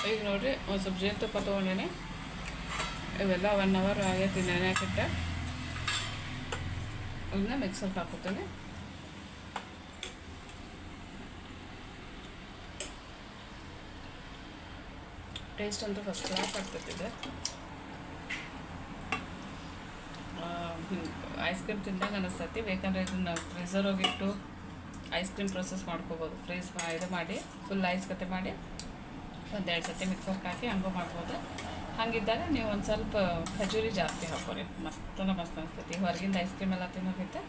ಈಗ ನೋಡಿರಿ ಒಂದು ಸ್ವಲ್ಪ ಜೇನುತುಪ್ಪ ತೊಗೊಂಡೇನೆ. ಇವೆಲ್ಲ 1 ಅವರ್ ಆಗೈತಿ ನೆನೆ ಹಾಕಿಟ್ಟೆ. ಅದನ್ನ ಮಿಕ್ಸರ್ಗೆ ಹಾಕುತ್ತೇನೆ. ಟೇಸ್ಟ್ ಅಂತೂ ಫಸ್ಟ್ ಕ್ಲಾಸ್ ಆಗ್ತೈತಿದೆ. ಐಸ್ ಕ್ರೀಮ್ ತಿಂದಾಗ ಅನಿಸ್ತೈತಿ. ಬೇಕಂದರೆ ಇದನ್ನು ಫ್ರೀಝರ್ ಹೋಗಿಟ್ಟು ಐಸ್ ಕ್ರೀಮ್ ಪ್ರೊಸೆಸ್ ಮಾಡ್ಕೋಬೋದು. ಫ್ರೀಸ್ ಇದು ಮಾಡಿ ಫುಲ್ ಐಸ್ ಕತೆ ಮಾಡಿ 1-2 ಸತಿ ಮಿಕ್ಸರ್ಗೆ ಹಾಕಿ ಹಂಗೂ ಮಾಡ್ಬೋದು. ಹಂಗಿದ್ದಾಗ ನೀವು ಒಂದು ಸ್ವಲ್ಪ ಖಜೂರಿ ಜಾಸ್ತಿ ಹಾಕೋರಿ, ಮಸ್ತ್ ಅನಿಸ್ತೈತಿ. ಹೊರಗಿಂದ ಐಸ್ ಕ್ರೀಮ್ ಎಲ್ಲ ತಿನ್ನೋದೈತೆ,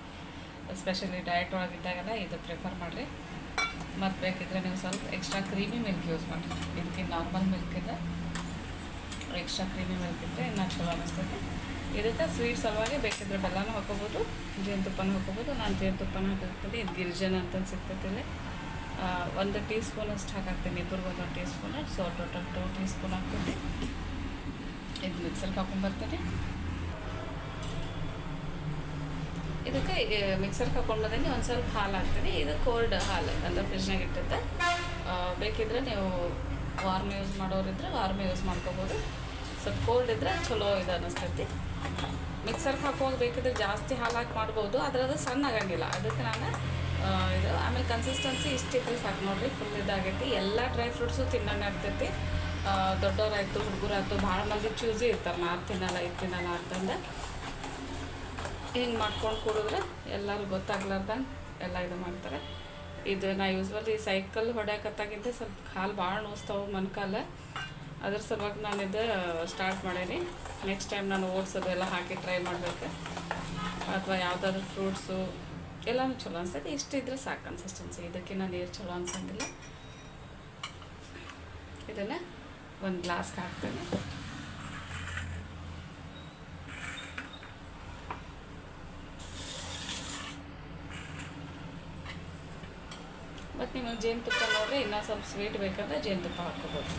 ಎಸ್ಪೆಷಲಿ ಡಯಟ್ ಒಳಗಿದ್ದಾಗೆಲ್ಲ ಇದು ಪ್ರಿಫರ್ ಮಾಡಿರಿ. ಮತ್ತು ಬೇಕಿದ್ರೆ ನೀವು ಸ್ವಲ್ಪ ಎಕ್ಸ್ಟ್ರಾ ಕ್ರೀಮಿ ಮಿಲ್ಕ್ ಯೂಸ್ ಮಾಡಿರಿ. ಇದಕ್ಕೆ ನಾರ್ಮಲ್ ಮಿಲ್ಕಿಂದ ಎಕ್ಸ್ಟ್ರಾ ಕ್ರೀಮಿ ಮಿಲ್ಕ್ ಇದ್ದರೆ ಇನ್ನೂ ಚಲೋ ಅನಿಸ್ತೈತಿ. ಇದಕ್ಕೆ ಸ್ವೀಟ್ ಸಲುವಾಗಿ ಬೇಕಿದ್ರೆ ಬೆಲ್ಲನೂ ಹಾಕೋಬೋದು, ಜೇನುತುಪ್ಪನೂ ಹಾಕೋಬೋದು. ನಾನು ಜೇನುತುಪ್ಪನ ಹಾಕಿರ್ತೀನಿ. ಇದು ಗಿರಿಜನ ಅಂತ ಸಿಗ್ತೈತಿ ಇಲ್ಲಿ. 1 ಟೀ ಸ್ಪೂನ್ ಅಷ್ಟು ಹಾಕಾಕ್ತೀನಿ, ಇಬ್ಬರಿಗೆ 1 tea spoon. So total 2 tea spoon ಹಾಕ್ತೀನಿ. ಇದು ಮಿಕ್ಸರ್ಗೆ ಹಾಕೊಂಡ್ಬರ್ತೀನಿ. ಇದಕ್ಕೆ ಮಿಕ್ಸರ್ಗೆ ಹಾಕೊಂಡ್ಬಂದು ಒಂದು ಸ್ವಲ್ಪ ಹಾಲು ಹಾಕ್ತೀನಿ. ಇದು ಕೋಲ್ಡ್ ಹಾಲು ಅಂದರೆ ಫ್ರಿಜ್ನಾಗ ಇಟ್ಟಿದ್ದೆ. ಬೇಕಿದ್ರೆ ನೀವು ವಾರ್ಮ್ ಯೂಸ್ ಮಾಡೋರಿದ್ರೆ ವಾರ್ಮ್ ಯೂಸ್ ಮಾಡ್ಕೋಬೋದು. ಸ್ವಲ್ಪ ಕೋಲ್ಡ್ ಇದ್ದರೆ ಚಲೋ ಇದು ಅನ್ನಿಸ್ತೈತಿ. ಮಿಕ್ಸರ್ಗೆ ಹಾಕುವಾಗ ಬೇಕಿದ್ರೆ ಜಾಸ್ತಿ ಹಾಲು ಹಾಕಿ ಮಾಡ್ಬೋದು, ಆದರೆ ಅದು ಸಣ್ಣ ಆಗಂಗಿಲ್ಲ. ಅದಕ್ಕೆ ನಾನು ಇದು ಆಮೇಲೆ ಕನ್ಸಿಸ್ಟೆನ್ಸಿ ಇಷ್ಟಿದ್ರೆ ಸಾಕು ನೋಡಿರಿ. ಫುಲ್ ಇದಾಗೈತಿ. ಎಲ್ಲ ಡ್ರೈ ಫ್ರೂಟ್ಸು ತಿನ್ನೋಣ ಇರ್ತೈತಿ. ದೊಡ್ಡವರಾಯಿತು ಹುಡುಗರಾಯ್ತು ಭಾಳ ಮಂದಿ ಚೂಸಿ ಇರ್ತಾರೆ, ನಾನು ತಿನ್ನಲ್ಲ ಇದು ತಿನ್ನಲ್ಲ ಅಂತಂದು. ಹಿಂಗೆ ಮಾಡ್ಕೊಂಡು ಕುಡಿದ್ರೆ ಎಲ್ಲರೂ ಗೊತ್ತಾಗ್ಲಾರ್ದಂಗೆ ಎಲ್ಲ ಇದು ಮಾಡ್ತಾರೆ. ಇದು ನಾ ಯೂಸ್ವಲಿ ಸೈಕಲ್ ಹೊಡ್ಯಾಕತ್ತಾಗಿದ್ದೆ ಸ್ವಲ್ಪ ಕಾಲು ಭಾಳ ನೋಸ್ತಾವೆ ಮೊಣಕಾಲು. ಅದ್ರ ಸಲುವಾಗಿ ನಾನು ಇದು ಸ್ಟಾರ್ಟ್ ಮಾಡೀನಿ. ನೆಕ್ಸ್ಟ್ ಟೈಮ್ ನಾನು ಓಟ್ಸ್ ಅದೆಲ್ಲ ಹಾಕಿ ಟ್ರೈ ಮಾಡಬೇಕು, ಅಥವಾ ಯಾವುದಾದ್ರೂ ಫ್ರೂಟ್ಸು ಎಲ್ಲನೂ ಚಲೋ ಅನ್ಸ್ತೈತಿ. ಇಷ್ಟಿದ್ರೆ ಸಾಕು ಕನ್ಸಿಸ್ಟೆನ್ಸಿ. ಇದಕ್ಕಿಂತ ನೀರು ಚಲೋ ಅನ್ಸಂಗಿಲ್ಲ. ಇದನ್ನು ಒಂದು ಗ್ಲಾಸ್ಗೆ ಹಾಕ್ತೇನೆ. ಮತ್ತು ನಿಮಗೆ ಜೇನುತುಪ್ಪ ನೋಡಿರಿ ಇನ್ನೂ ಸ್ವಲ್ಪ ಸ್ವೀಟ್ ಬೇಕಂದ್ರೆ ಜೇನುತುಪ್ಪ ಹಾಕ್ಕೋಬೋದು.